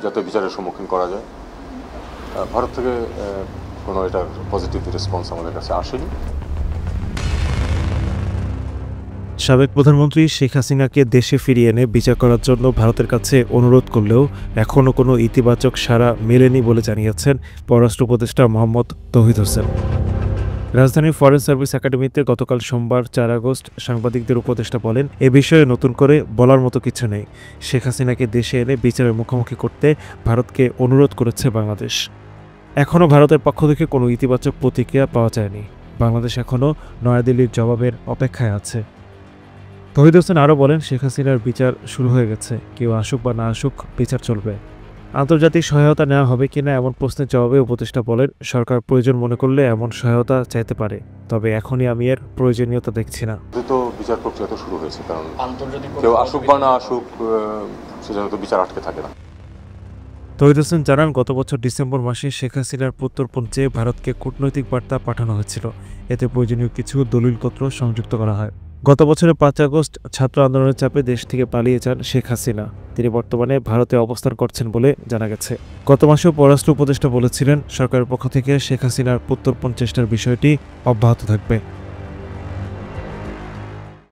যাতে বিচারের সম্মুখীন করা যায়। ভারত থেকে কোনো এটার পজিটিভ রেসপন্স আমাদের কাছে আসেনি। সাবেক প্রধানমন্ত্রী শেখ হাসিনাকে দেশে ফিরিয়ে এনে বিচার করার জন্য ভারতের কাছে অনুরোধ করলেও এখনও কোনো ইতিবাচক সাড়া মেলেনি বলে জানিয়েছেন পররাষ্ট্র উপদেষ্টা মোহাম্মদ তৌহিদ হোসেন। রাজধানীর ফরেন সার্ভিস একাডেমিতে গতকাল সোমবার 4 আগস্ট সাংবাদিকদের উপদেষ্টা বলেন, এ বিষয়ে নতুন করে বলার মতো কিছু নেই। শেখ হাসিনাকে দেশে এনে বিচারের মুখোমুখি করতে ভারতকে অনুরোধ করেছে বাংলাদেশ। এখনও ভারতের পক্ষ থেকে কোনো ইতিবাচক প্রতিক্রিয়া পাওয়া যায়নি। বাংলাদেশ এখনও নয়াদিল্লির জবাবের অপেক্ষায় আছে। তৌহিদ হোসেন আরও বলেন, শেখ হাসিনার বিচার শুরু হয়ে গেছে। কেউ আসুক বা না আসুক, বিচার চলবে। আন্তর্জাতিক সহায়তা নেওয়া হবে কিনা এমন প্রশ্নের জবাবে উপদেষ্টা বলেন, সরকার প্রয়োজন মনে করলে এমন সহায়তা চাইতে পারে, তবে এখনই আমি এর প্রয়োজনীয়তা দেখছি না। তো বিচার প্রক্রিয়া তো শুরু হয়েছে, কারণ কেউ আসুক বা না আসুক সেজন্য তো বিচার আটকে থাকে না। তৌহিদ হোসেন জানান, গত বছর ডিসেম্বর মাসে শেখ হাসিনার প্রত্যর্পণ চেয়ে ভারতকে কূটনৈতিক বার্তা পাঠানো হয়েছিল। এতে প্রয়োজনীয় কিছু দলিলপত্র সংযুক্ত করা হয়। গত বছরের 5 আগস্ট ছাত্র আন্দোলনের চাপে দেশ থেকে পালিয়ে যান শেখ হাসিনা। তিনি বর্তমানে ভারতে অবস্থান করছেন বলে জানা গেছে। গত মাসেও পররাষ্ট্র উপদেষ্টা বলেছিলেন, সরকারের পক্ষ থেকে শেখ হাসিনার প্রত্যর্পণ চেষ্টার বিষয়টি অব্যাহত থাকবে।